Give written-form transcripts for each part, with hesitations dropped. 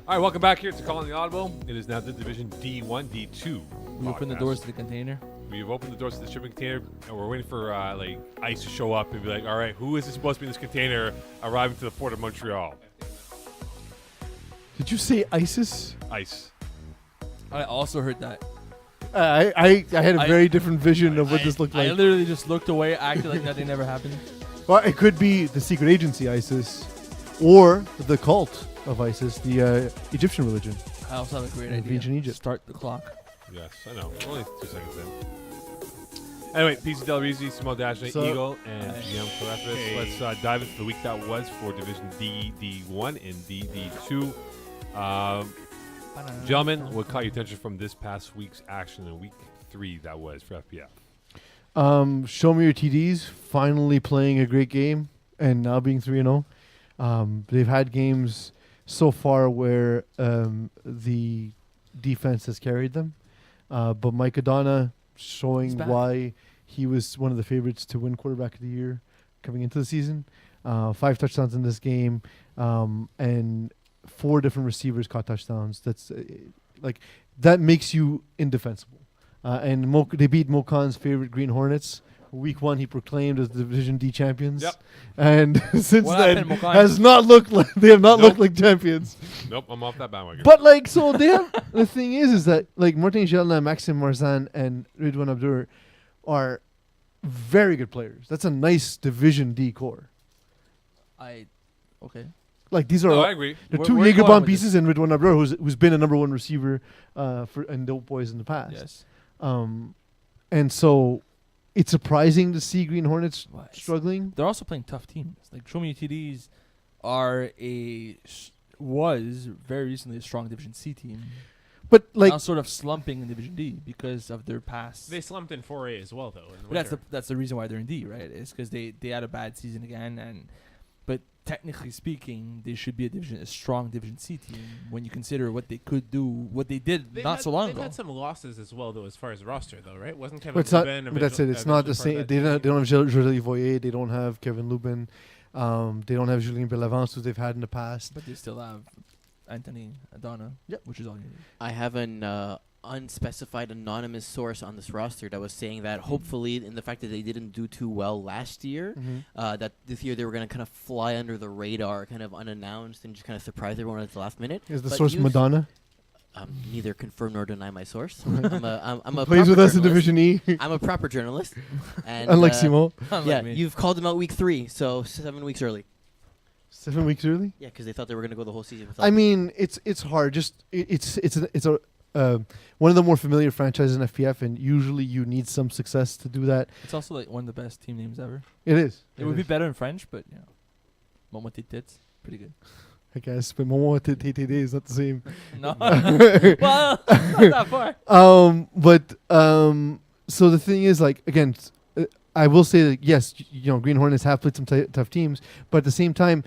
All right, welcome back here to Calling the Audible. It is now the Division D1, D2. We open the doors to the container. We've opened the doors to the shipping container, and we're waiting for ICE to show up and be like, all right, who is this supposed to be in this container arriving to the port of Montreal? Did you say ISIS? ICE. I also heard that. I had a very different vision of what this looked I like. literally just looked away, acted like nothing never happened. Well, it could be the secret agency ISIS, or the cult of ISIS, the Egyptian religion. I also have a great In idea. ancient Egypt. Start the clock. Yes, I know. Only 2 seconds in. Anyway, Peeze Del Rizzi, Simone Dagenet, So- Eagle, and GM Carrethis. Let's dive into the week that was for Division D1 and D2. Gentlemen, what caught your attention from this past week's action in week 3 that was for FPF? Show me your TDs. Finally playing a great game and now being 3-0. They've had games so far where the defense has carried them, but Mike Adana showing why he was one of the favorites to win quarterback of the year coming into the season. 5 touchdowns in this game, and 4 different receivers caught touchdowns. That's that makes you indefensible. And they beat Mokan's favorite Green Hornets. Week 1, he proclaimed as the Division D champions. Yep. And since What then, happened, Mokan? has not looked like they have not Nope. looked like champions. Nope, I'm off that bandwagon. But so they have the thing is that Martin Gelna, Maxim Marzan, and Ridwan Abdur are very good players. That's a nice Division D core. Okay. These are I agree. the Where- 2 where are you going Jagerbomb with pieces and Ridwan Abdur, who's been a number 1 receiver in Dope Boys in the past. Yes. And so it's surprising to see Green Hornets What? struggling. They're also playing tough teams. Like Show Me Your TDs are was very recently a strong Division C team. But Now sort of slumping in Division D because of their past. They slumped in 4A as well, though. In the But winter. that's the reason why they're in D, right? It's because they had a bad season again, but technically speaking, they should be a strong Division C team when you consider what they could do, what they did They've not so long they've ago. had some losses as well, though, as far as roster, though, right? Wasn't Kevin But it's not. Lubin But that's it. It's not the same. They don't have José Voyer. They don't have Kevin Lubin. They don't have Julien Bellavance, who they've had in the past. But they still have Anthony Adana, which is all you need. I have an unspecified anonymous source on this roster that was saying that hopefully in the fact that they didn't do too well last year, that this year they were going to kind of fly under the radar, kind of unannounced, and just kind of surprise everyone at the last minute. Is the But source you've- Madonna? Neither confirm nor deny my source. I'm a Plays with proper us in journalist. Division E, I'm a proper journalist. And, unlike Simo. yeah, me. you've called them out week 3, so 7 weeks early. 7 weeks early. Yeah, because they thought they were going to go the whole season without. I mean, it's hard. It's one of the more familiar franchises in FPF, and usually you need some success to do that. It's also like one of the best team names ever. It is. It would be better in French, but yeah, Momotit Tits, pretty good. I guess, but Momo TTD is not the same. No, well, not that far. So the thing is, again, I will say that yes, Green Hornets have played some tough teams, but at the same time,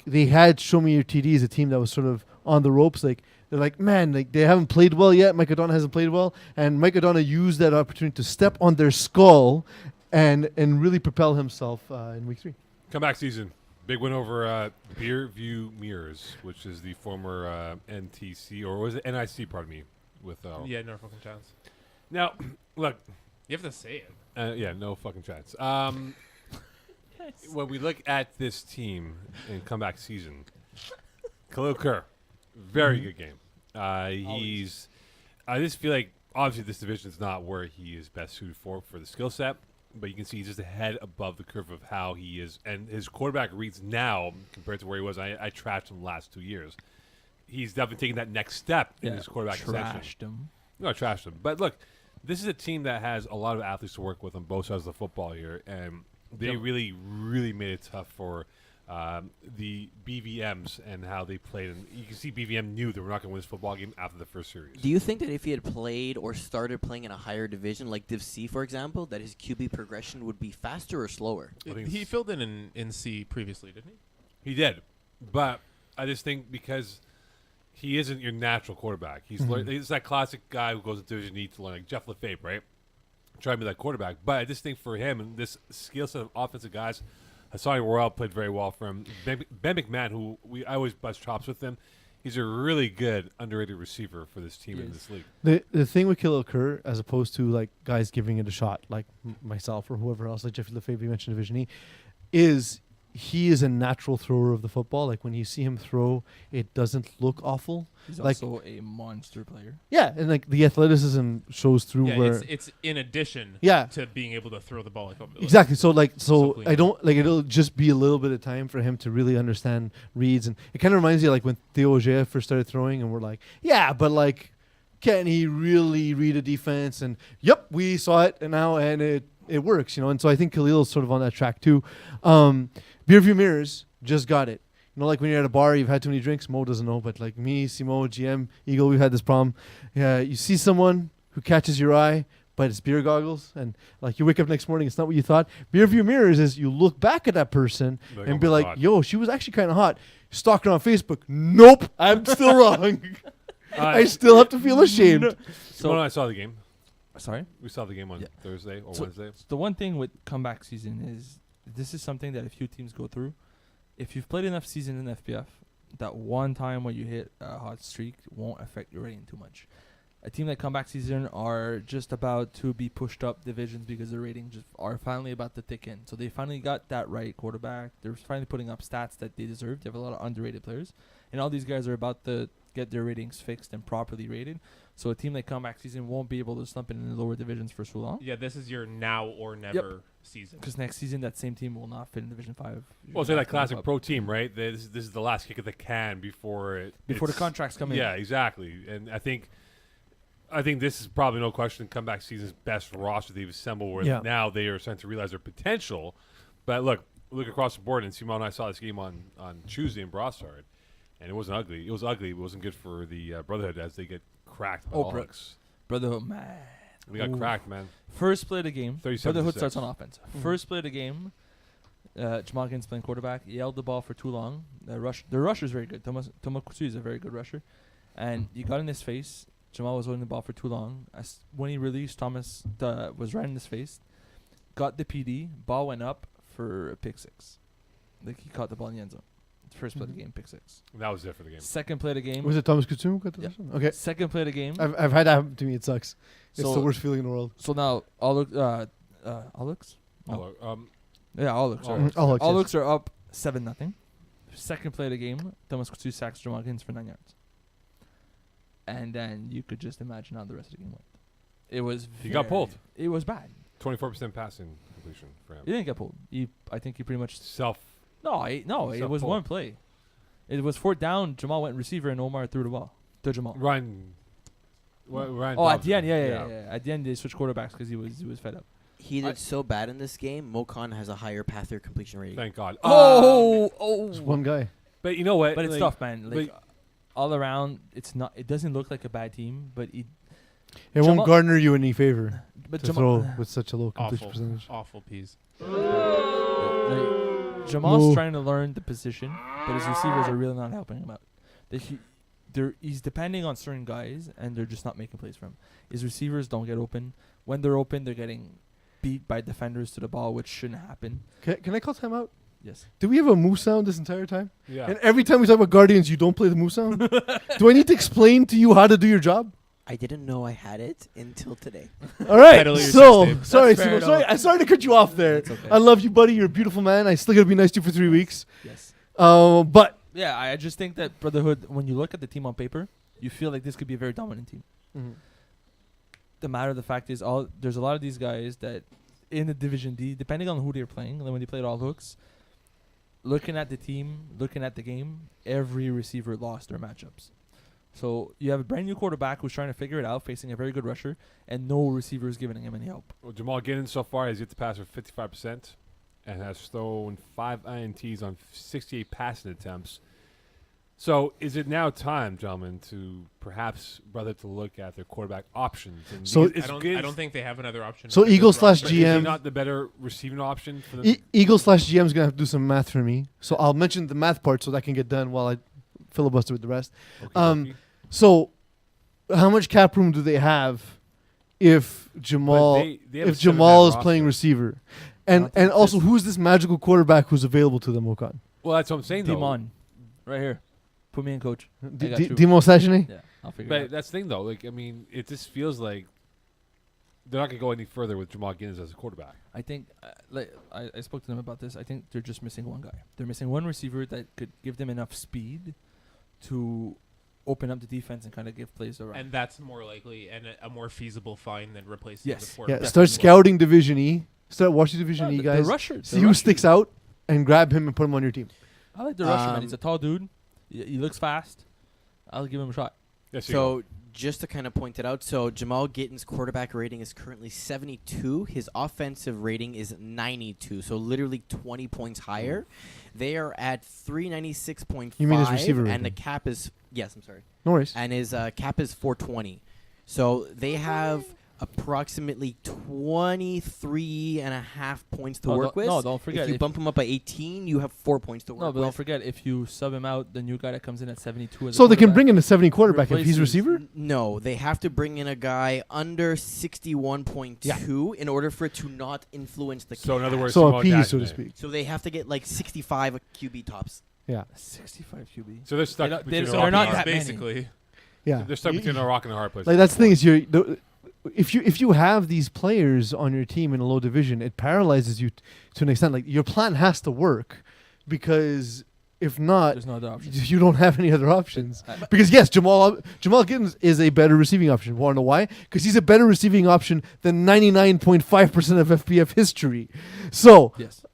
they had Show Me Your TDs, a team that was sort of on the ropes. They're like, man, they haven't played well yet. Mike Adana hasn't played well, and Mike Adana used that opportunity to step on their skull and really propel himself in week 3. Comeback season. Big win over Beerview Mirrors, which is the former NTC, or was it NIC, pardon me, with Yeah, no fucking chance. Now, look, You have to say it. yeah, no fucking chance. When we look at this team in comeback season, Khalil Kerr, very good game. I just feel like obviously this division is not where he is best suited for the skill set, but you can see he's just ahead above the curve of how he is, and his quarterback reads now compared to where he was. I trashed him the last 2 years. He's definitely taking that next step in his quarterback ascension. Trashed him. No, I trashed him. But look, this is a team that has a lot of athletes to work with on both sides of the football here, and they really, really made it tough for the BVMs and how they played. And you can see BVM knew they were not going to win this football game after the first series. Do you think that if he had played or started playing in a higher division, like Div C, for example, that his QB progression would be faster or slower? I think He it's- filled in C previously, didn't he? He did, but I just think because he isn't your natural quarterback. He's he's that classic guy who goes to Division E to learn, like Jeff Lefebvre, right? Trying to be that quarterback. But I just think for him and this skill set of offensive guys, Hassani Royale played very well for him. Ben McMahon, who I always bust chops with him, He's a really good underrated receiver for this team He in is. this league. The thing with Khalil Kerr, as opposed to like guys giving it a shot, like myself or whoever else, like Jeffrey Lefebvre mentioned Division E, is he is a natural thrower of the football. Like when you see him throw, it doesn't look awful. He's Like- also a monster player. Yeah, and like the athleticism shows through Yeah, where. it's in addition Yeah, to being able to throw the ball like exactly. So So clean. I don't like it'll just be a little bit of time for him to really understand reads, and it kind of reminds you like when Theo Auger first started throwing, and we're like, yeah, but like, can he really read a defense? And yep, we saw it, and it works, you know. And so I think Khalil's sort of on that track too. Beer View Mirrors just got it. You know, like when you're at a bar, you've had too many drinks. Mo doesn't know, but like me, Simo, GM, Eagle, we've had this problem. Yeah, you see someone who catches your eye, but it's beer goggles, and like you wake up next morning, it's not what you thought. Beer View Mirrors is you look back at that person Like, and oh be my like, God. yo, she was actually kind of hot. Stalk her on Facebook. Nope, I'm still wrong. I still have to feel ashamed. So when I saw the game, Sorry? we saw the game on Yeah. Thursday or So- Wednesday. The one thing with comeback season is this is something that a few teams go through. If you've played enough season in FPF, that one time when you hit a hot streak won't affect your rating too much. A team like comeback season are just about to be pushed up divisions because their ratings just are finally about to tick in. So they finally got that right quarterback. They're finally putting up stats that they deserve. They have a lot of underrated players. And all these guys are about to get their ratings fixed and properly rated. So a team like comeback season won't be able to slump in the lower divisions for so long. Yeah, this is your now or never season. Because next season, that same team will not fit in Division 5. Well, it's like that classic pro team, right? This is the last kick of the can before the it's- contracts come in. Yeah, exactly. And I think this is probably no question comeback season's best roster they've assembled. Where Yeah. now they are starting to realize their potential. But look across the board, and Simone and I saw this game on Tuesday in Broadside, and it wasn't ugly. It was ugly. It wasn't good for the Brotherhood as they get cracked by Oh, the bro. Hawks. Brotherhood, man. We got Ooh. cracked, man. First play of the game. 37 to Brotherhood starts 6. on offense. Mhm. First play of the game. Jamal Ginn's playing quarterback. He held the ball for too long. The rusher's very good. Thomas Kutsu is a very good rusher. And you got in his face. Jamal was holding the ball for too long. When he released, Thomas was right in his face. Got the PD. Ball went up for a pick six. Like he caught the ball in the end zone. First play of the game, pick six. And that was it for the game. Second play of the game. Was it Thomas Kutsum who got the Yeah. first one? Okay. Second play of the game. I've had that happen to me. It sucks. It's So- the worst feeling in the world. So now Alux? No. Yeah, Alux. Sorry. Alux. Alux, yes. Alux are up 7-0. Second play of the game, Thomas Kutsu sacks Jamal Ginn's for 9 yards. And then you could just imagine how the rest of the game went. It was He got pulled. It was bad. 24% passing completion for him. He didn't get pulled. I think he pretty much Self. it was Self-pulled. one play. It was fourth down. Jamal went receiver and Omar threw the ball to Jamal. Ryan. Ryan Oh, at Dobson. the end, yeah. At the end, they switched quarterbacks because he was fed up. He did so bad in this game. Mocon has a higher passer completion rating. Thank God. It's one guy. But you know what? But it's Like, tough, man. Like but- all around, it doesn't look like a bad team, but It Jamal- won't garner you any favor but to Jamal, throw with such a low completion Awful, percentage. awful Peeze. like, Jamal's Whoa. trying to learn the position, but his receivers are really not helping him out. He's depending on certain guys, and they're just not making plays for him. His receivers don't get open. When they're open, they're getting beat by defenders to the ball, which shouldn't happen. Can I call timeout? Yes. Do we have a moose sound this entire time? Yeah. And every time we talk about Guardians, you don't play the moose sound? Do I need to explain to you how to do your job? I didn't know I had it until today. All right. Pedal your So, system. sorry, That's fair Simo, sorry. enough. I started to cut you off there. It's okay. I love you, buddy. You're a beautiful man. I still gotta be nice to you for 3 weeks. Yes. But Yeah, I just think that Brotherhood, when you look at the team on paper, you feel like this could be a very dominant team. The matter of the fact is, there's a lot of these guys that in the Division D, depending on who they're playing, and then when they played all hooks, looking at the team, looking at the game, every receiver lost their matchups. So you have a brand new quarterback who's trying to figure it out, facing a very good rusher, and no receivers giving him any help. Well, Jamal Ginnens so far has yet to pass for 55% and has thrown 5 INTs on 68 passing attempts. So is it now time, gentlemen, to perhaps to look at their quarterback options? And So because I don't think they have another option. So in this Eagles slash but roster. is he GM not the better receiving option for them? Eagle/GM is gonna have to do some math for me. So I'll mention the math part so that can get done while I filibuster with the rest. Okay, So, how much cap room do they have if Jamal they have a if Jamal is 7-man playing roster. receiver, I and don't think also this- who's this magical quarterback who's available to them, Okan? Well, that's what I'm saying, though. Demon, right here. Put me in, coach. I got you. Demo Sagene? Yeah, I'll figure But it out. that's the thing, though. Like, I mean, it just feels like they're not going to go any further with Jamal Giddens as a quarterback. I think, I spoke to them about this. I think they're just missing one guy. They're missing one receiver that could give them enough speed to open up the defense and kind of give plays around. And that's more likely and a more feasible find than replacing Yes. the Yeah, quarterback. start scouting Division E. Start watching Division E, the guys. rusher. See who sticks out and grab him and put him on your team. I like the rusher, man. He's a tall dude. He looks fast. I'll give him a shot. Yes, you So just to kind of point it out, so Jamal Gitten's quarterback rating is currently 72. His offensive rating is 92, so literally 20 points higher. They are at 396.5. You mean his receiver and the rating? cap is I'm sorry. No worries. And his cap is 420. So they have approximately 23 and a half points to work with. No, don't forget. If you bump him up by 18, you have 4 points to work No, but don't with. forget, if you sub him out, the new guy that comes in at 72 as a So they can quarterback- bring in a 70 quarterback if he's replaces- receiver? No, they have to bring in a guy under 61.2 in order for it to not influence the So in cap. other words, So a Jamal Peeze, so to Dashner. speak. So they have to get like 65 QB tops. Yeah. 65 QB. So they're stuck They don't- between they a don't- rock they're and a not hard that many. basically. Yeah. They're stuck between a rock and a hard place. Like that's the thing is if you have these players on your team in a low division, it paralyzes you to an extent. Like your plan has to work because if not, There's no other option. you don't have any other options. Uh, Because yes, Jamal Giddens is a better receiving option. Want to know why? Because he's a better receiving option than 99.5% of FPF history. So, Yes.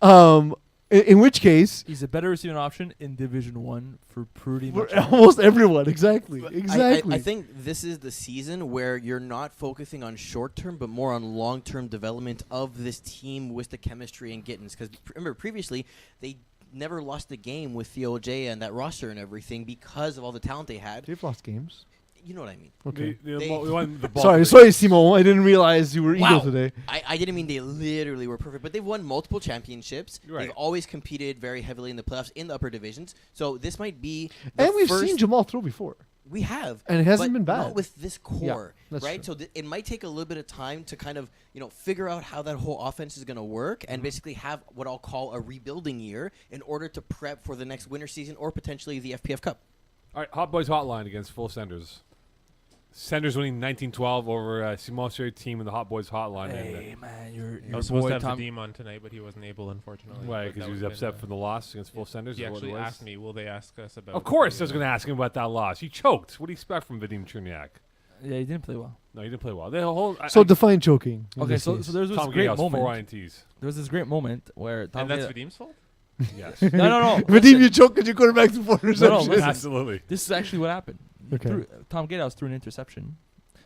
in which case, He's a better receiving option in Division 1 for pretty for much everyone. almost everyone. Exactly. But Exactly. I think this is the season where you're not focusing on short term, but more on long term development of this team with the chemistry and Gittins. Because remember, previously they never lost a game with Theo J and that roster and everything because of all the talent they had. They've lost games. You know what I mean? Okay. They won the ball. Sorry, Simon. I didn't realize you were Wow. eagle today. I didn't mean they literally were perfect, but they've won multiple championships. Right. They've always competed very heavily in the playoffs in the upper divisions. So this might be the And we've first seen Jamal throw before. We have, And it hasn't but been bad. Not with this core, that's right? true. So it might take a little bit of time to kind of figure out how that whole offense is going to work, and basically have what I'll call a rebuilding year in order to prep for the next winter season or potentially the FPF Cup. All right, Hot Boys Hotline against Full Senders. Senders winning 19-12 over Simon's team in the Hot Boys Hotline. Hey, man, I your was supposed boy to have Tom. Vadim on tonight, but he wasn't able, unfortunately. Why? But Because that he was would've upset been, for the loss against Full Senders? He is what actually it was? asked me, will they ask us about Of course, I the, was going to ask him about that loss. He choked. What do you expect from Vadim Cherniak? Yeah, he didn't play well. No, he didn't play well. The whole So define choking. in Okay, this so case. there's this Tom great Gales, moment. 4 INTs. There was this great moment where Tom And that's Gale- Vadim's fault? Yes. no. Vadim, listen. you choke because your quarterback threw 4 interceptions. listen. Absolutely. This is actually what happened. He Okay. Tom Gatehouse threw an interception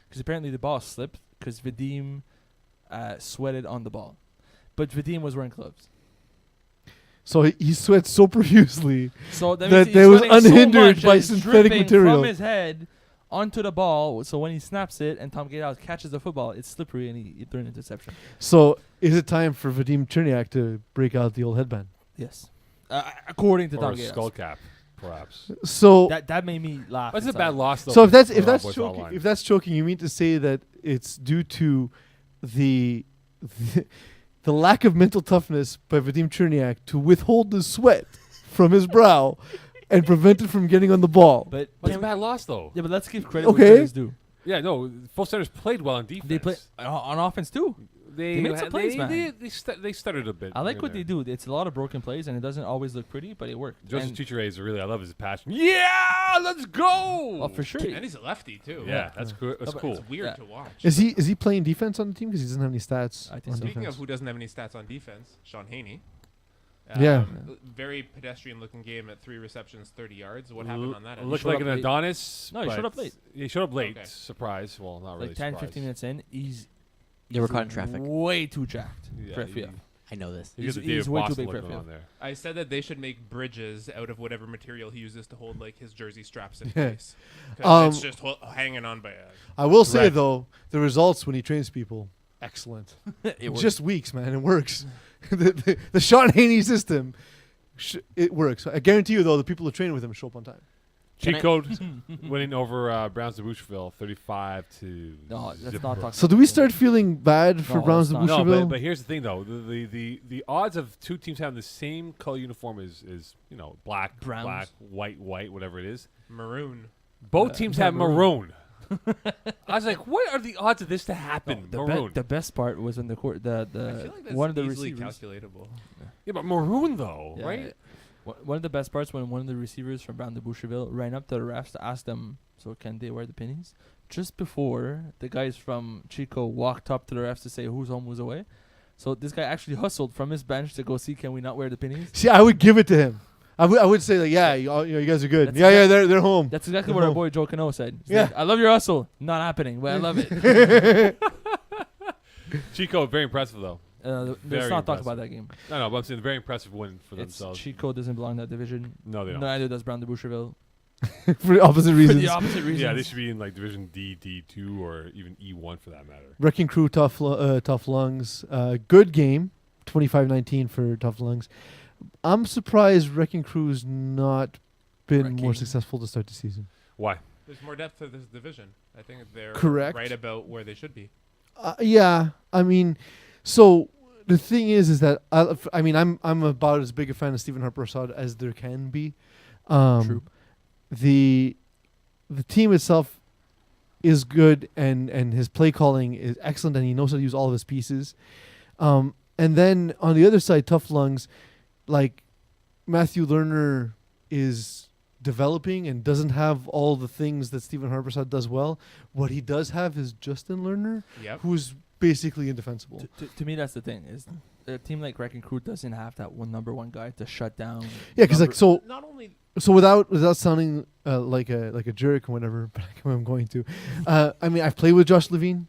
because apparently the ball slipped because Vadim sweated on the ball, but Vadim was wearing gloves. So he sweat so profusely. So that, That means they he's was sweating so unhindered much by that it's synthetic dripping material. from his head onto the ball. So when he snaps it and Tom Gatehouse catches the football, it's slippery and he threw an interception. So is it time for Vadim Cherniak to break out the old headband? Yes, according to Or Tom a Gatehouse. skull cap, perhaps. So That made me laugh. That's a inside. bad loss, though. so if that's for Hot Boys choking, Hotline. if that's choking, you mean to say that it's due to the the lack of mental toughness by Vadim Cherniak to withhold the sweat from his brow and prevent it from getting on the ball. But But it's a bad loss, though. yeah, but let's give credit Okay. where credit is due. Yeah, no, Full Senders played well on defense. They play on offense too. They made some plays, man. They stuttered a bit. I like here what and they there. do. It's a lot of broken plays, and it doesn't always look pretty, but it worked. Joseph And- Chichare is really, I love his passion. Yeah, let's go. Oh, for sure. And he's a lefty, too. Yeah, that's cool. That's but cool. It's weird Yeah. to watch. Is he playing defense on the team because he doesn't have any stats? I think on so. Speaking defense? of who doesn't have any stats on defense, Sean Haney. Yeah. Very pedestrian-looking game at 3 receptions, 30 yards. What happened on that? end? Looked showed like up an late. Adonis. No, he showed but up late. He showed up late. Okay. Surprise. Well, not really Like 10, surprise. 15 minutes in, They were caught in traffic. way too jacked Yeah, for he- FPF. I know this. He got the He's David way too Boston big for look FPF. on there. I said that they should make bridges out of whatever material he uses to hold like his jersey straps in Yeah. place. 'Cause it's Um, just hanging on by a... I will say Correct. though, the results when he trains people, excellent. It worked. Just weeks, man. It works. the Sean Haney system, it works. I guarantee you though, the people who train with him show up on time. Cheat code winning over Browns of Boucherville, 35 to. No, let's zip. not talk. So do we start feeling bad for No, Browns let's of not. No, Boucherville? but here's the thing though: the odds of two teams having the same color uniform is black, Browns. black, white, whatever it is. Maroon. Both teams have maroon. maroon. I was like, what are the odds of this to happen? Maroon. The best part was when the I feel like that's one of the easily receivers. calculatable. Yeah, but maroon though, Yeah, right? yeah. One of the best parts when one of the receivers from Brown de Boucherville ran up to the refs to ask them, so can they wear the pennies? Just before the guys from Chico walked up to the refs to say who's home, who's away. So this guy actually hustled from his bench to go see, can we not wear the pennies? See, I would give it to him. I would say like, yeah, you guys are good. That's Yeah, they're home. That's exactly They're what our home. boy Joe Cano said. He's Yeah. like, I love your hustle. Not happening, but I love it. Chico, very impressive though. Let's Very not talk impressive. about that game. No, but I'm saying very impressive win for It's themselves. Chico doesn't belong in that division. No, they don't. Neither does Brown de Boucherville. For the opposite For reasons. the opposite reasons. Yeah, they should be in like Division D, D2, or even E1 for that matter. Wrecking Crew, tough lungs. Good game, 25-19 for Tough Lungs. I'm surprised Wrecking Crew's not been more Wrecking. successful to start the season. Why? There's more depth to this division. I think they're Correct. right about where they should be. Yeah, I mean, so the thing is that I'm about as big a fan of Stephen Harper Assad as there can be. True. The team itself is good, and his play calling is excellent, and he knows how to use all of his pieces. And then on the other side, Tough Lungs, like Matthew Lerner is developing and doesn't have all the things that Stephen Harpersad does well. What he does have is Justin Lerner, Yep. who's basically indefensible. To me, that's the thing. Is a team like Wrecking Crew doesn't have that number one guy to shut down. Yeah, because like Not only so without sounding like a jerk or whatever, but I'm going to. I mean, I've played with Josh Levine,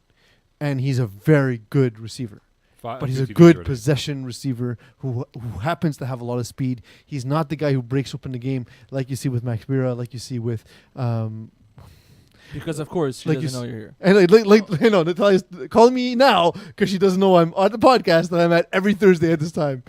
and he's a very good receiver. But he's a good possession receiver who happens to have a lot of speed. He's not the guy who breaks open the game like you see with Max Bira, like you see with Because of course she Like doesn't you know you're here. and like Natalia's calling me now because she doesn't know I'm on the podcast that I'm at every Thursday at this time.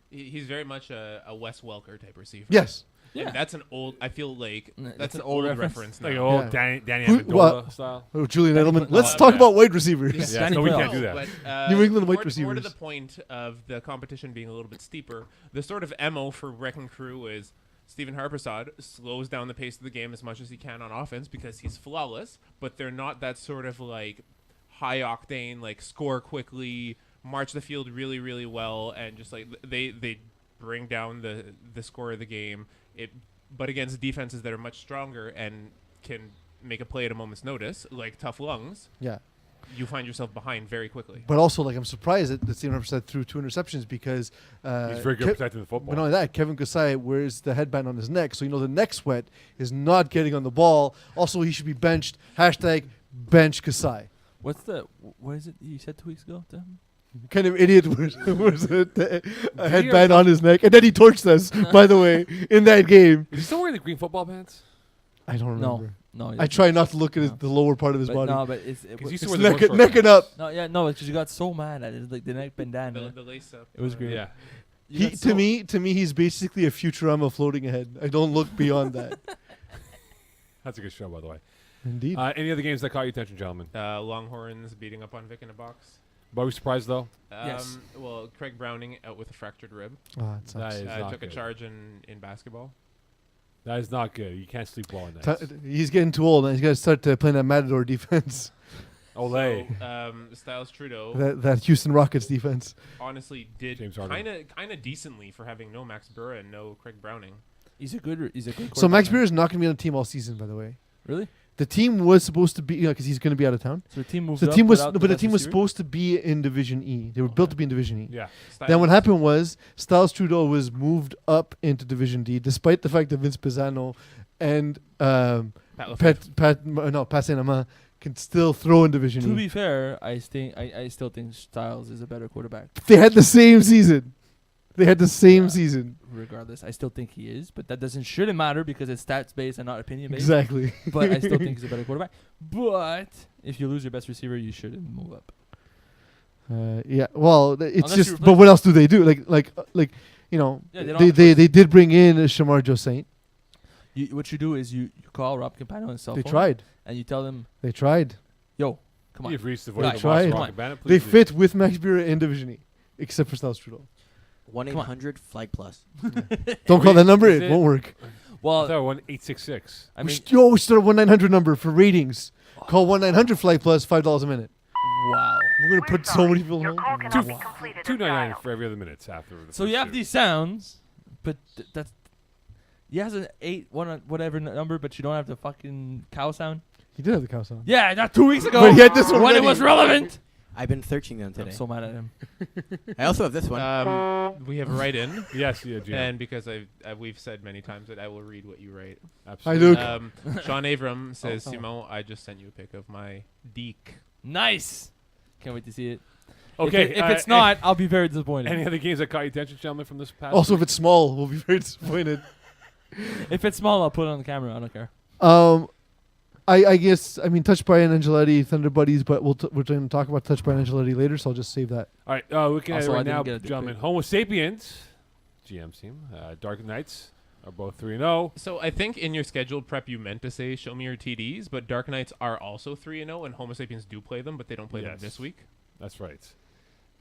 he's very much a Wes Welker type receiver. Yes. And that's an old. I feel like That's that's an an old old reference. reference. like now. old Yeah. Danny Who- Amendola style. Oh, Julian Danny Edelman. Quinn- Let's no, talk yeah. about wide receivers. Yeah, Danny so we Quinn. can't do that. But, New England wide more to receivers. the point of the competition being a little bit steeper, the sort of MO for Wrecking Crew is Stephen Harpersad slows down the pace of the game as much as he can on offense because he's flawless, but they're not that sort of like high octane, like score quickly, march the field really, really well, and just like they bring down the score of the game. But against defenses that are much stronger and can make a play at a moment's notice, like Tough Lungs, Yeah. you find yourself behind very quickly. But also, like, I'm surprised that Stephen Harpersad threw 2 interceptions because He's very good protecting the football. But not only that, Kevin Kasai wears the headband on his neck, so the neck sweat is not getting on the ball. Also, he should be benched. #bench Kasai. What is it you said 2 weeks ago to him? Kind of idiot wears a headband on his neck, and then he torched us. By the way, in that game, Is he still wearing the green football pants? I don't remember. No. I try not to look at No. the lower part of his But body. no, but Because he used to It's wear the neck, short neck and up. pants. no, because you got so mad at it, like the neck bandana. The lace up. It was great. Yeah. You He, got to me, he's basically a Futurama floating ahead. I don't look beyond that. That's a good show, by the way. Indeed. Any other games that caught your attention, gentlemen? Longhorns beating up on Vic in a box. Were we surprised, though? Yes. Well, Craig Browning out with a fractured rib. It sucks. That is not Took a good. charge in basketball. That is not good. You can't sleep well at night. He's getting too old, and he's got to start playing that Matador defense. Olay. So, Styles Trudeau that Houston Rockets defense. honestly did James Harden. kind of decently for having no Max Burra and no Craig Browning. He's a good. So Max quarterback, Beer is not going to be on the team all season, by the way. man. Really? The team was supposed to be because he's going to be out of town. So the team moved. So the up team was, without but the best team was receiver? supposed to be in Division E. They were built to be in Division E. Yeah. Then what happened was Styles Trudeau was moved up into Division D, despite the fact that Vince Pisano and Pat LaFleur. Pat Saint-Amand can still throw in Division To E. be fair, I still think Styles is a better quarterback. They had the same season. Season. Regardless, I still think he is, but that shouldn't matter because it's stats based and not opinion based. Exactly. But I still think he's a better quarterback. But if you lose your best receiver, you shouldn't move up. Yeah. Well, it's Unless just. you But what else do they do? Like Yeah, they don't they have a choice. did bring in Shamar Joe Saint. What you do is you call Rob Campano on his cell They phone. tried. And you tell them, They tried. yo, come on. You've reached the Right. voice of Tried. Rock Bennett. They Please leave. fit with Max Buehler in Division E, except for Styles Trudeau. 1-800 Flight Plus. Don't call that number. Is It it- won't work. I Well, thought 1-866. I we mean, should start a 1-900 number for ratings. Call 1-900 Flight Plus, $5 a minute. wow. We're gonna put so many people on. $2.99 for every other minute after. The So first you have two. these sounds, but that's. He has an 8 whatever number, but you don't have the fucking cow sound. He did have the cow sound. Yeah, not 2 weeks ago. But he had this one when it ready. was relevant. I've been searching them I'm today. so mad at him. I also have this one. We have a write-in, Yes, yeah, GM. and because we've said many times that I will read what you write. Absolutely. Luke. Sean Avram says, Oh. Simon, I just sent you a pic of my deek. Nice. Can't wait to see it. Okay. If it's not, I'll be very disappointed. Any other games that caught your attention, gentlemen, from this past? Also, if week? it's small, we'll be very disappointed. If it's small, I'll put it on the camera. I don't care. I guess Touch by and Angeletti, Thunder Buddies, but we're going to talk about Touch by and Angeletti later, so I'll just save that. All right, looking at it Also, I right didn't now, get a dick gentlemen. pic. Homo sapiens, GM's team, Dark Knights are both 3-0. So I think in your scheduled prep you meant to say show me your TDs, but Dark Knights are also 3-0, and Homo Sapiens do play them, but they don't play them Yes. this week. That's right.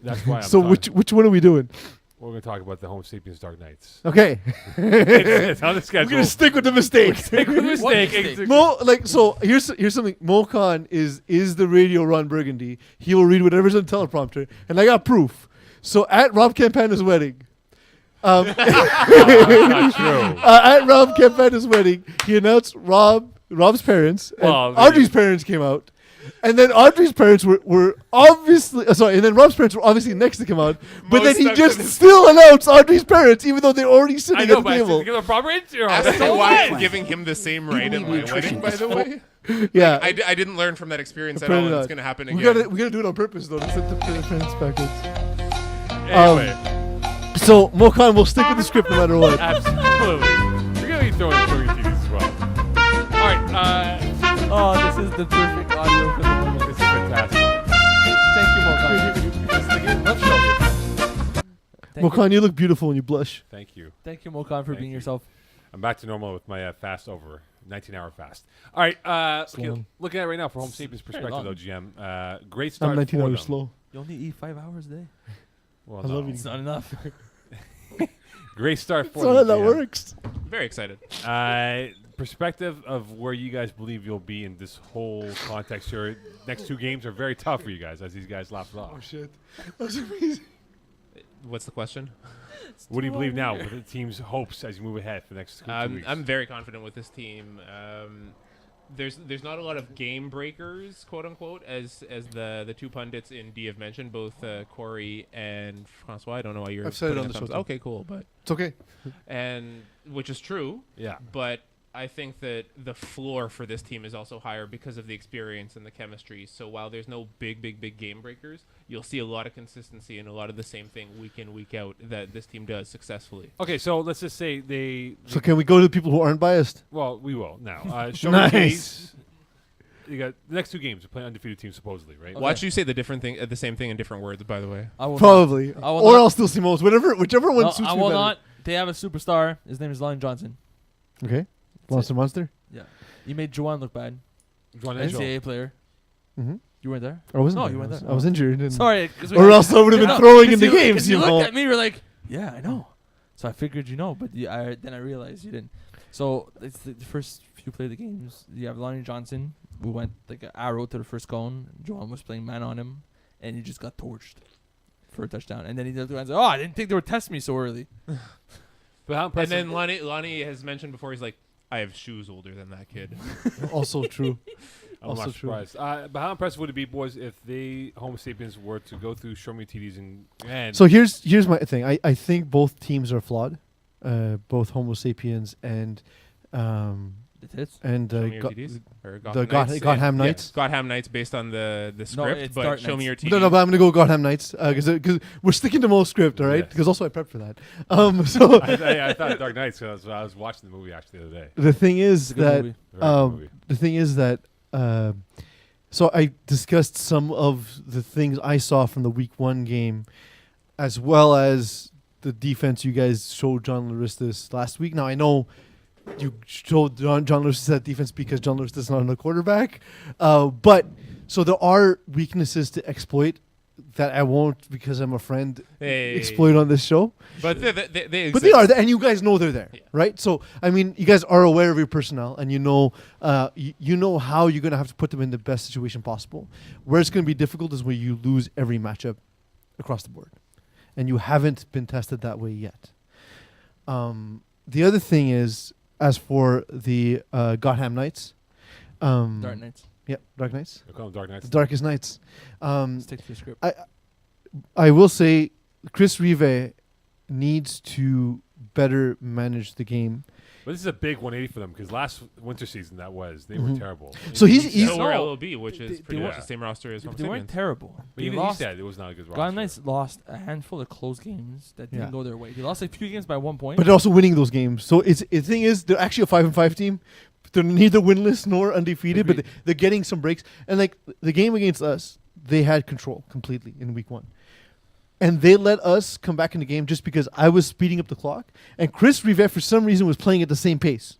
That's why I'm So which one are we doing? We're going to talk about the Homo sapiens Dark Knights. Okay. It's on the We're schedule. going to stick with the mistakes. Take with mistake. mistake? Here's something. Mo Khan is the radio Ron Burgundy. He will read whatever's on the teleprompter, and I got proof. So at Rob Campana's wedding, Not true. at Rob Campana's wedding, he announced Rob's parents, and Well, Audrey's parents came out. And then Audrey's parents were obviously and then Rob's parents were obviously next to come out, but Most then he stuck just to this- still announced Audrey's parents, even though they're already sitting I at know, the but table. to give a proper answer. As That's to all why right. I'm giving him the same right in my wedding, by the way. Yeah, I didn't learn from that experience at all, Apparently and it's not. going to happen we again. gotta do it on purpose though to set the parents backwards. Anyway, So Mo Khan will stick with the script no matter what. absolutely. We're going to be throwing TVs as well. All right. Oh, this is the perfect audio for the moment. This is fantastic. Thank you, Mokan. This is the game. Let's show you. Mo Khan, you look beautiful when you blush. Thank you. Thank you, Mokan, for Thank being you. yourself. I'm back to normal with my fast over 19-hour fast. All right, okay, long. looking at it right now from Home Sapiens' Very perspective, long. though, GM. Great start I'm 19 for hours them. slow. You only eat 5 hours a day. Well, I no. love eating. It's not enough. Great start for That's how them, that GM. works. Very excited. Perspective of where you guys believe you'll be in this whole context here. Next 2 games are very tough for you guys, as these guys laughed it Oh off. shit, that was amazing. What's the question? What do you believe now with the team's hopes as you move ahead for the next 2 weeks? I'm very confident with this team. There's not a lot of game breakers, quote unquote, as the two pundits in D have mentioned, both Corey and Francois. I don't know why you're. I've said it putting on a the thumbs- show, too. Okay, cool, but It's okay. and which is true, Yeah. but I think that the floor for this team is also higher because of the experience and the chemistry. So while there's no big game breakers, you'll see a lot of consistency and a lot of the same thing week in, week out that this team does successfully. Okay, so let's just say they So can we go to the people who aren't biased? well, we will now. Show Nice. me case. You got the next 2 games. You're playing undefeated teams, supposedly, right? Okay. Watch you say the same thing in different words, by the way. I will Probably, I will or not- I'll still see most. Whichever one No, suits I me will better. not. They have a superstar. His name is Lonnie Johnson. Okay, That's Monster. Yeah. You made Juwan look bad. Juan Angel. NCAA player. Mm-hmm. You weren't there? I wasn't. No, there. you weren't I was- there. I was injured. And Sorry. 'cause we- Or else I would have been No, throwing 'cause in the you- games. 'cause You know. looked at me. You were like, "Yeah, I know." So I figured you know, but then I realized you didn't. So it's the first few play the games. You have Lonnie Johnson, who went like an arrow to the first cone. Juwan was playing man on him, and he just got torched for a touchdown. And then he did the "Oh, I didn't think they would test me so early." But how And impressive? then Lonnie has mentioned before, he's like, I have shoes older than that kid. Also true. I'm also not true. surprised. But how impressive would it be, boys, if they Homo sapiens were to go through Show Me TDs and So here's my thing. I think both teams are flawed, both Homo sapiens and The tits. Show me your Go- TDs? Or the Gotham Gotham Knights? Knights. Yeah, Gotham Knights based on the script, it's but Dark show me your Knights. TDs. No, but I'm gonna go Gotham Knights because we're sticking to most script, all right? Yes. Because also I prepped for that. So I thought Dark Knights. I was watching the movie actually the other day. the thing It's is a good that movie. Very good movie. the thing is that so I discussed some of the things I saw from the week 1 game, as well as the defense you guys showed John Laristis last week. Now I know you show John Lewis that defense because John Lewis is not on the quarterback. But so there are weaknesses to exploit that I won't, because I'm a friend, exploit on this show. But they exist. But they are, and you guys know they're there, Yeah. right? So I mean, you guys are aware of your personnel, and you know how you're gonna have to put them in the best situation possible. Where it's gonna be difficult is where you lose every matchup across the board, and you haven't been tested that way yet. The other thing is, as for the Gotham Knights, Dark Knights. Yep, Dark Knights, They'll call them Dark Knights. the Darkest Knights. Stick to the script. I will say Chris Rive needs to better manage the game. But this is a big 180 for them because last winter season they were Mhm. terrible. So he's So were No. LOB, which is They pretty much were- the same roster as Homo They weren't Sapiens. terrible. But They even he lost. said it was not a good roster. Gotham Knights lost a handful of close games that didn't Yeah. go their way. They lost like 2 games by 1 point. But they're also winning those games. So the thing is, they're actually a 5-5 team. They're neither winless nor undefeated, but Agreed. they're getting some breaks. And like the game against us, they had control completely in week 1. And they let us come back in the game just because I was speeding up the clock. And Chris Rivet, for some reason, was playing at the same pace.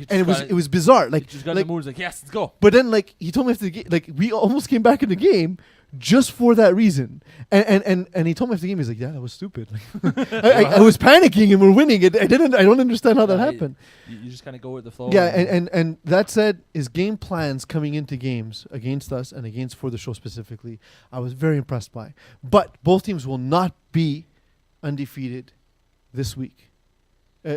And it was bizarre. like Like, just got like the moves like, yes, let's go. but then like he told me after the game, like we almost came back in the game just for that reason. And he told me after the game, he's like, yeah, that was stupid. Like, I was panicking and we're winning. I don't understand how that Yeah, happened. You just kind of go with the flow. Yeah, and that said, his game plans coming into games against us and against for the show specifically, I was very impressed by. But both teams will not be undefeated this week.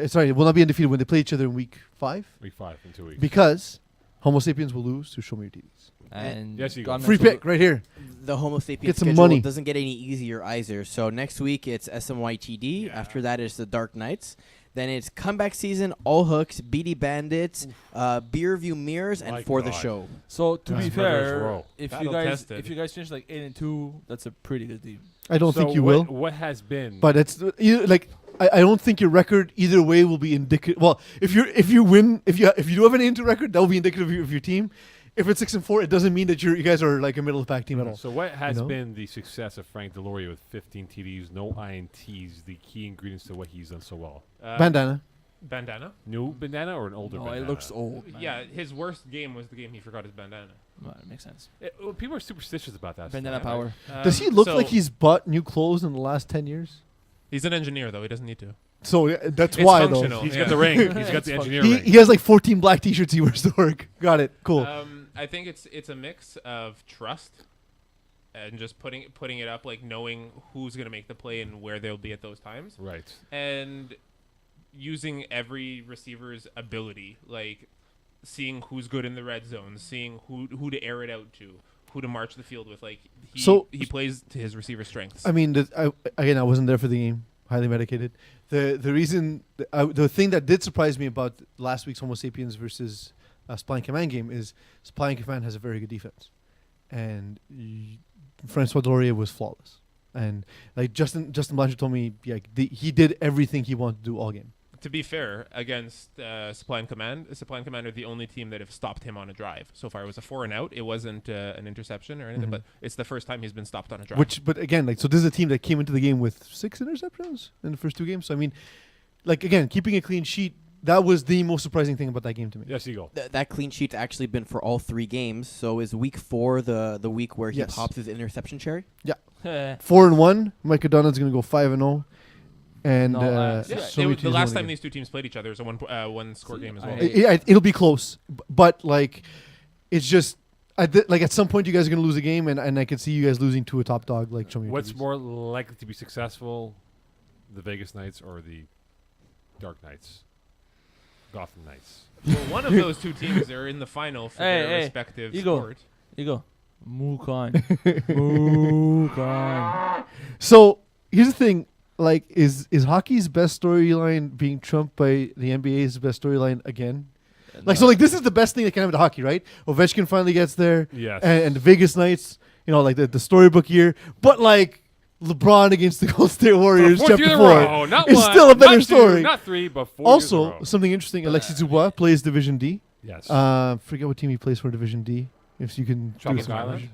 Sorry, will not be undefeated when they play each other in week 5 Week 5 in 2 weeks. because Homo Sapiens will lose to Show Me Your TVs. And Yes, you go. Gotham Free Knights will- pick right here. The Homo sapiens Get some schedule money. doesn't get any easier either. So next week it's SMYTD. Yeah. After that it's the Dark Knights. Then it's comeback season, All Hooks, BD Bandits, Beer View Mirrors, and My For the God. Show. So to be That's murderous fair, row. Battle tested. if you guys finish like 8-2, that's a pretty good team. I don't think So you what, will, What has been? but it's like I don't think your record either way will be indicative. Well, if you win, if you do have an into record, that will be indicative of your team. If it's 6-4, it doesn't mean that you guys are like a middle of the pack team at all. So what has know? been the success of Frank Deloria with 15 TDs, no INTs, the key ingredients to what he's done so well? Bandana. Bandana. New bandana or an older No, bandana? it looks old. Man. Yeah, his worst game was the game he forgot his bandana. Well, it makes sense. Well, people are superstitious about that. Bandana stuff. power. Does he look So like he's bought new clothes in the last 10 years? He's an engineer, though. He doesn't need to. So that's It's why functional. though. He's Yeah. got the ring. He's got It's the fun. engineer He ring. has like 14 black t-shirts he wears to work. Got it. Cool. I think it's a mix of trust and just putting it up, like knowing who's gonna make the play and where they'll be at those times, Right. and using every receiver's ability, like seeing who's good in the red zone, seeing who to air it out to, who to march the field with. Like he plays to his receiver strengths. I mean, I wasn't there for the game. Highly medicated. The reason, the thing that did surprise me about last week's Homo Sapiens versus Supply and Command game is Supply and Command has a very good defense, and Francois Dorier was flawless. And like Justin Blanchard told me, yeah, he did everything he wanted to do all game. To be fair, against Supply and Command are the only team that have stopped him on a drive so far. It was a 4-and-out. It wasn't an interception or anything, Mhm. but it's the first time he's been stopped on a drive. But again, like, so this is a team that came into the game with 6 interceptions in the first 2 games. So I mean, like, again, keeping a clean sheet, that was the most surprising thing about that game to me. Yes, Eagle. That clean sheet's actually been for all 3 games. So is week 4 the week where he Yes. pops his interception cherry? 4-1. Mike O'Donnell's gonna go 5-0, and No, Yeah, so it many was the teams last won time game. these two teams played each other was a one score game as well. It'll be close, but like, it's just like at some point you guys are gonna lose a game, and I can see you guys losing to a top dog like Show Me Your What's TVs. more likely to be successful, the Vegas Knights or the Dark Knights? Gotham Knights. Well, one of those two teams are in the final for Hey, their hey, respective Eagle. sport. You go. Mook-on. Mook-on. So here's the thing: like, is hockey's best storyline being trumped by the NBA's best storyline again? Like, so like this is the best thing that can happen to hockey, right? Ovechkin finally gets there, Yes. and the Vegas Knights, like the storybook year, but like LeBron against the Golden State Warriors For the fourth chapter year in a 4. row, not It's one, still a better not two, story. not 3, but 4 years in a Also, row. something interesting: Alexis Dubois plays Division D. Yes. Forget what team he plays for Division D. If you can do Tropic some Island. research.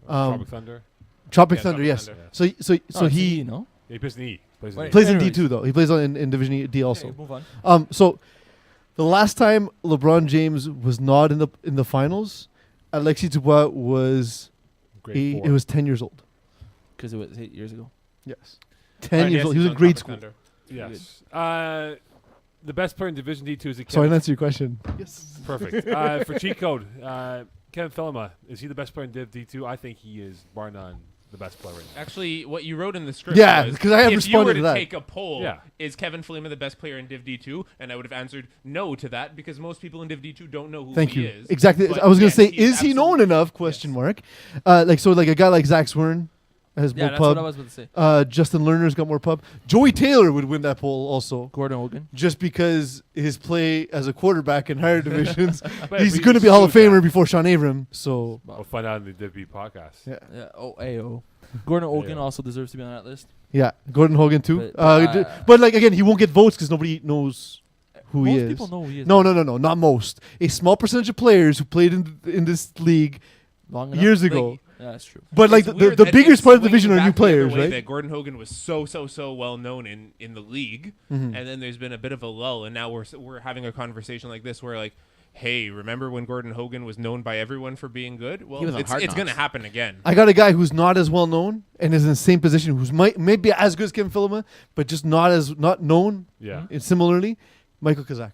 Tropic Thunder. Tropic Yeah, Thunder, Tropic yes. Thunder. So he no. Yeah, he plays in E. Plays in Wait. E. plays in Anyways. D2 though. He plays in Division D also. Okay, move on. So The last time LeBron James was not in the finals, Alexis Dubois was Grade 4. it was 10 years old. Because it was 8 years ago. Yes. 10 years old. He was in grade school. Yes. The best player in Division D2 is a So I Kevin. answer your question. Yes. Perfect. For cheat code, Kevin Felema, is he the best player in Div D2? I think he is, bar none, the best player right now. Actually, what you wrote in the script Yeah, was, 'cause I have if you were responded to to that. take a poll, Yeah. is Kevin Flema the best player in Div D2? And I would have answered no to that because most people in Div D2 don't know who Thank he you. is. Exactly. But I was going yes, to say, he's is he known absolutely- enough? Question Yes. mark. Like a guy like Zach Swern has Yeah, more that's what I pub. was about to say. Justin Lerner's got more pub. Joey Taylor would win that poll also, Gordon Hogan. just because his play as a quarterback in higher divisions. But He's if we going to be a Hall of exclude Famer that, before Sean Avram. So we'll find out in the Div B podcast. yeah, Yeah. Oh, AO. Gordon Hogan Yeah. also deserves to be on that list. yeah, Gordon Hogan too. But, But like again, he won't get votes because nobody knows who he Most is. people know who he is. No, not most. A small percentage of players who played in this league Long enough. years Like, ago. Yeah, that's true. But like It's the weird that biggest it's part of the swinging division are back new the other players, way right? That Gordon Hogan was so well known in the league, Mhm. and then there's been a bit of a lull, and now we're having a conversation like this where like, hey, remember when Gordon Hogan was known by everyone for being good? Well, He was on it's Hard going to Knocks. happen again. I got a guy who's not as well known and is in the same position, who's maybe as good as Kevin Filima, but just not known. Yeah. Similarly, Michael Kazaka.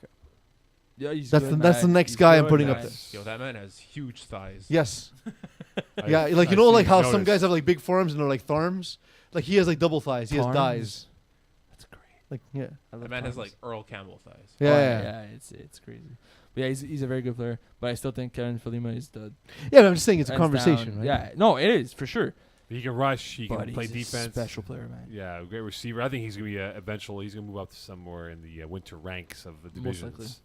Yeah, he's That's good, the man. next He's guy I'm good, putting man. up there. Yo, that man has huge thighs. Yes. I- Yeah, like I've like seen how some noticed. guys have like big forearms and they're like thorns. Like he has like double thighs. He has Arms. thighs. That's great. Like yeah. I love That man has arms. like Earl Campbell thighs. Yeah, Oh, yeah. yeah, it's crazy. But yeah, he's a very good player. But I still think Kevin Filima is the Yeah, but I'm just saying it's a hands conversation, down. right? Yeah, no, it is for sure. He can rush. He But can play he's defense. a special player, man. Yeah, great receiver. I think he's going to be eventually. He's going to move up to somewhere in the winter ranks of the Most likely. divisions.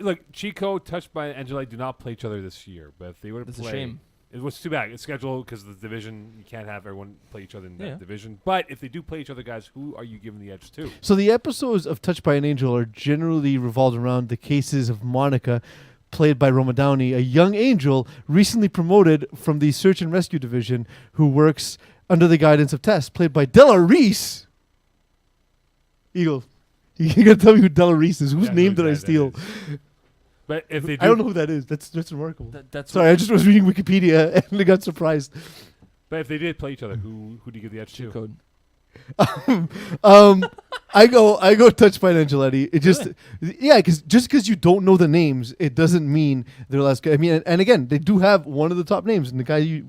Look, Chico, Touched by Angela do not play each other this year, but if they would have That's a played, shame. it was too bad. It's scheduled because of the division. You can't have everyone play each other in that Yeah. division. But if they do play each other, guys, who are you giving the edge to? So the episodes of Touched by an Angel are generally revolved around the cases of Monica, played by Roma Downey, a young angel recently promoted from the search and rescue division, who works under the guidance of Tess, played by Della Reese. Eagle, you gotta tell me who Della Reese is. Whose Yeah, name who did I that steal? is. But if they do, I don't know who that is. That's remarkable. That's Sorry, I just was reading Wikipedia and I got surprised. But if they did play each other, who do you give the edge cheat to? code. I go Touched by an Angeletti. It just because you don't know the names, it doesn't mean they're less good. I mean, and again, they do have one of the top names, and the guy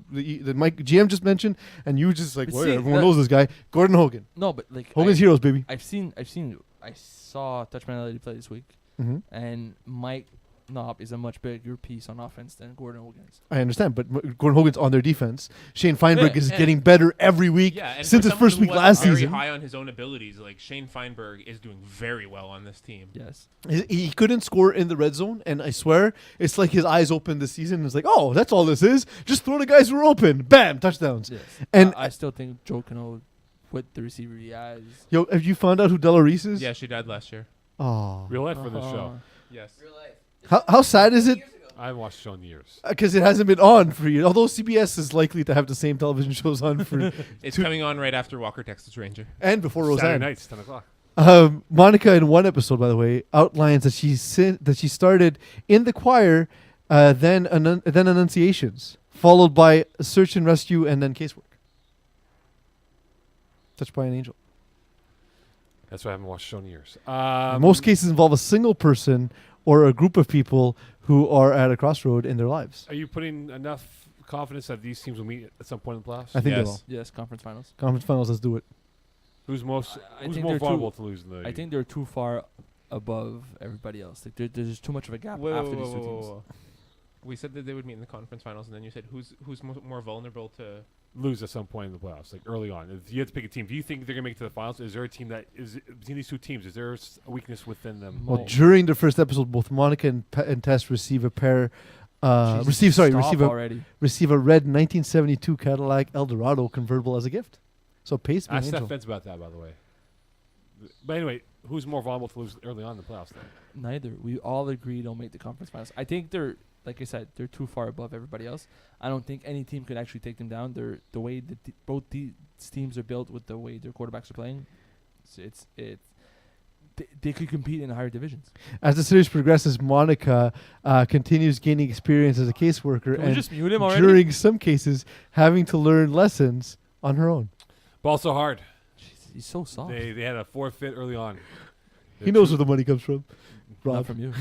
that Mike GM just mentioned, and you just like, But well, see, everyone knows this guy, Gordon Hogan. No, but like Hogan's Heroes, baby. I saw Touchman Lady play this week, Mm-hmm. and Mike Knopp is a much bigger piece on offense than Gordon Hogan is. I understand, but Gordon Hogan's on their defense. Shane Feinberg Yeah, is and- getting better every week Yeah, and since for his first someone week who last wasn't very season. high on his own abilities, like Shane Feinberg is doing very well on this team. Yes. He couldn't score in the red zone, and I swear it's like his eyes opened this season. And it's like, oh, that's all this is. Just throw the guys who are open. Bam, touchdowns. Yes. And I still think Joe Cano with the receiver he has. yo, have you found out who Della Reese is? Yeah, she died last year. Oh. Real life for this show. Yes. How sad is it? I haven't watched the show in years. Because it hasn't been on for years. Although CBS is likely to have the same television shows on for It's Two- coming on right after Walker, Texas Ranger. and before Saturday Roseanne. nights, 10 o'clock. Monica, in one episode, by the way, outlines that she started in the choir, then Annunciations, followed by Search and Rescue, and then Casework. Touched by an Angel. That's why I haven't watched the show in years. Most cases involve a single person or a group of people who are at a crossroad in their lives. Are you putting enough confidence that these teams will meet at some point in the playoffs? I think they Yes. will. Yes, conference finals. Conference finals, let's do it. Who's most? I Who's think more they're vulnerable too- to lose in the? I think they're too far above everybody else. Like there's just too much of a gap Whoa, after whoa, these two whoa, teams. whoa. We said that they would meet in the conference finals, and then you said who's more vulnerable to. lose at some point in the playoffs, like early on. If you have to pick a team, do you think they're gonna make it to the finals? Is there a team that is between these two teams? Is there a weakness within them? Well, No. during the first episode, both Monica and Tess receive a pair. Jesus, stop already. Receive a red 1972 Cadillac Eldorado convertible as a gift. So Pace Ask Angel. Steph Fence about that, by the way. But anyway, who's more vulnerable to lose early on in the playoffs? Then Neither. We all agree don't make the conference finals. I think they're, like I said, they're too far above everybody else. I don't think any team could actually take them down. They're the way both these teams are built with the way their quarterbacks are playing. It's they could compete in higher divisions. As the series progresses, Monica continues gaining experience as a caseworker Can we and just mute him already? during some cases having to learn lessons on her own. Ball so hard. Jeez, he's so soft. They had a forfeit early on. He knows where the money comes from. Not Rob. from you.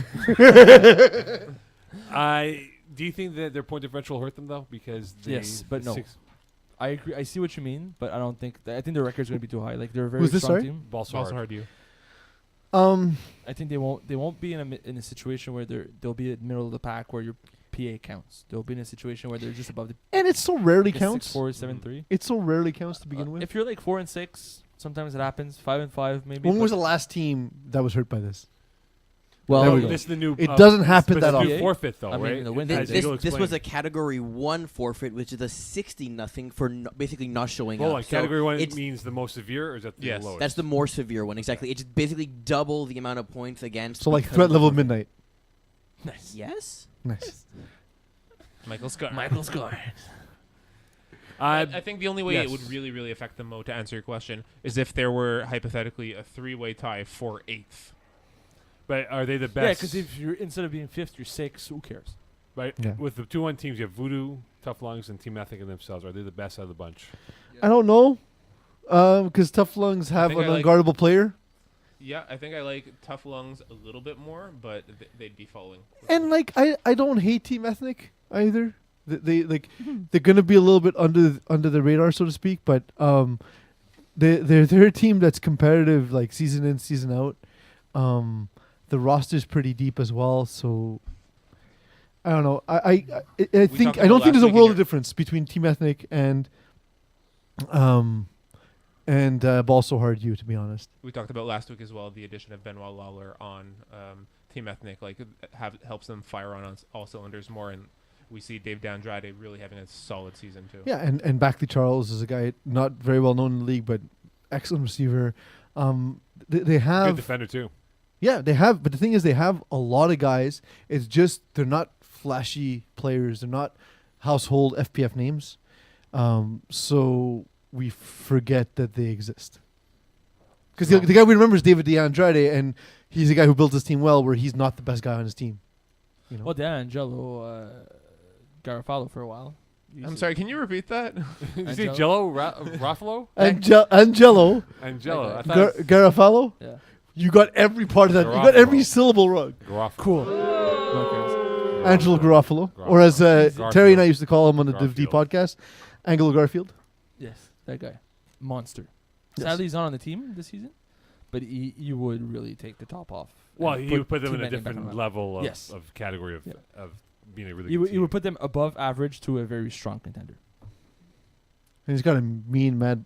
Do you think that their point differential hurt them though? Because they, Yes, but no. six- I agree. I see what you mean, but I don't think. I think their record's going to be too high. Like they're a very Who's this, strong sorry? team. ball so Also hard. hard you. I think they won't be in a situation where they'll be at the middle of the pack where your PA counts. They'll be in a situation where they're just above the And it so rarely counts. 6-4, 7-3. It so rarely counts to begin with. If you're like 4-6, sometimes it happens. 5-5, maybe. When but was the last team that was hurt by this? Well, There we go. This is the new. It doesn't happen but that it's the new often. forfeit though, I mean, right? the win- As This, Eagle this was a explained. Category 1 forfeit, which is a 60-0 for basically not showing Hold up. on, So category 1 it's- means the most severe, or is that the Yes. lowest? That's the more severe one, exactly. It's basically double the amount of points against. So like because threat of the level forfeit. midnight. Nice. Yes? Nice. Michael Scott. Michael Scott. I think the only way yes. it would really, really affect them, Mo, to answer your question, is if there were hypothetically a 3-way tie for 8th. But are they the Yeah, best? because if you're instead of being 5th, you're 6th. Who cares? Right. Yeah. With the 2-1 teams, you have Voodoo, Tough Lungs, and Team Ethic in themselves. Are they the best out of the bunch? I don't know. Because Tough Lungs have think an I like- unguardable player. Yeah, I think I like Tough Lungs a little bit more, but they'd be falling. And like I don't hate Team Ethnic either. They like they're gonna be a little bit under the radar, so to speak. But they're a team that's competitive, like season in, season out. The roster's pretty deep as well, so I don't know. I think talked I don't about think there's a last week in world your- of difference between Team Ethnic and Ball So Hard You, to be honest. We talked about last week as well the addition of Benoit Lawler on Team Ethnic, like helps them fire on all cylinders more, and we see Dave D'Andrade really having a solid season too. Yeah, and Backley Charles is a guy not very well known in the league, but excellent receiver. They Good have defender too. Yeah, they have, but the thing is, they have a lot of guys. It's just they're not flashy players. They're not household FPF names. So we forget that they exist. Because the guy we remember is David D'Andrade, and he's a guy who built his team well, where he's not the best guy on his team. You know? Well, D'Angelo Garofalo for a while. I'm sorry, can you repeat that? Did you say Jello Raffalo? Angelo Angelo. I Gar- thought Garofalo. Yeah. You got every part of that. You got every Garofalo. syllable wrong. Garofalo. Cool. Okay. Angelo Garofalo, Garofalo. or as Garfield. Terry and I used to call him on the Div D Garfield. podcast, Angelo Garfield. Yes, that guy. Monster. Yes. Sadly, he's not on the team this season, but he would really take the top off. Well, and he would put them Team in a Ethnic back on different the map. level of, Yes. of category of, Yeah. of being a really He good would, he team. would put them above average to a very strong contender. And he's got a mean, mad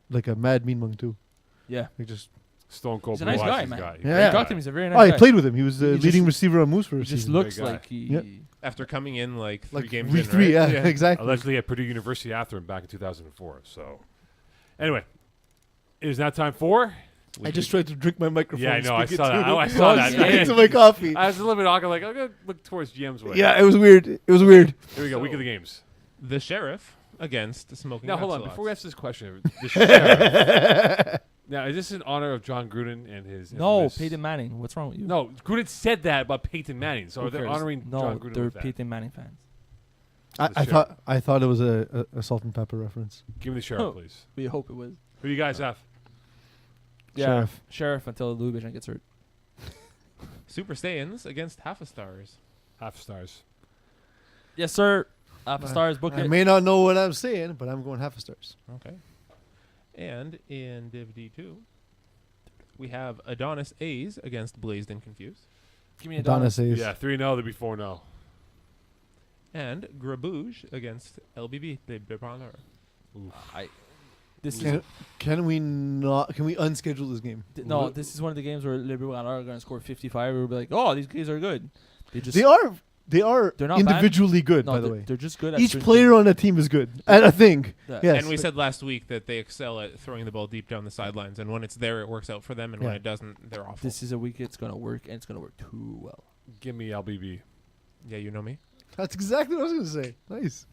mean mug too. Yeah. He just Stone Cold He's a nice Blue Eyes guy, is man. guy. Yeah. I talked to him. He's a very nice I guy. played with him. He was the He leading just- receiver on Moose for a He just season. looks Great guy. like he. Yep. After coming in like 3 like games week in, 3, right? yeah, exactly. Allegedly at Purdue University after him back in 2004. So, anyway, it is now time for. I just tried to drink my microphone. Yeah, I and know. I speak it saw that. to- I saw that. Straight into my coffee. I was a little bit awkward. Like, I'm gonna look towards GM's way. Yeah, it was weird. It was weird. Here we go. So- Week of the games. The Sheriff against the Smoking Now hold on. Ocelots. Before we ask this question, the sheriff. Now, is this in honor of John Gruden and his? No, infamous- Peyton Manning. What's wrong with you? No, Gruden said that about Peyton Manning. So Who are they cares? honoring No, John Gruden they're with that? Peyton Manning fans. I thought it was a salt and pepper reference. Give me the sheriff, Oh. please. We hope it was. Who do you guys have? Sheriff. Sheriff until Lubitsch gets hurt. Super Saiyans against Half a Stars. Half stars. Yes, sir. Half a stars. Book I it. may not know what I'm saying, but I'm going half a stars. Okay. And in Div D2, we have Adonis A's against Blazed and Confused. Give me a Adonis says. Yeah, 3-0. The before 4-0. And Grabouge against LBB, Le Dépanneur. This is Can we unschedule this game? no. This is one of the games where Liberty are going to score 55. We'll be like, oh, these guys are good. They just They are They're not individually good, no, by the they're- way. They're just good at Each certain player on that team is good at a thing. things. Yeah. Yes. And we said last week that they excel at throwing the ball deep down the sidelines, and when it's there, it works out for them, and when Yeah. it doesn't, they're awful. This is a week it's going to work, and it's going to work too well. Give me LBB. Yeah, you know me. That's exactly what I was going to say. Nice.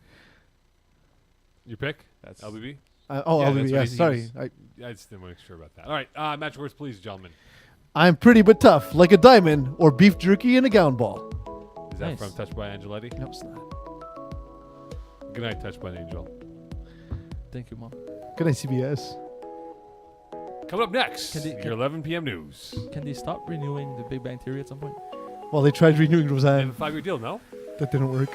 Your pick? That's LBB? Yeah, I'll that's be, what yeah, he's sorry. used. I I just didn't want to make sure about that. All right. Match words, please, gentlemen. I'm pretty but tough, like a diamond or beef jerky in a gown ball. Is that Nice. from Touched by Angeletti? No, it's not. Good night, Touched by an Angel. Thank you, Mom. Good night, CBS. Coming up next, Can they- your 11 p.m. news. Can they stop renewing the Big Bang Theory at some point? Well, they tried renewing They Roseanne. have a 5-year deal, no? That didn't work.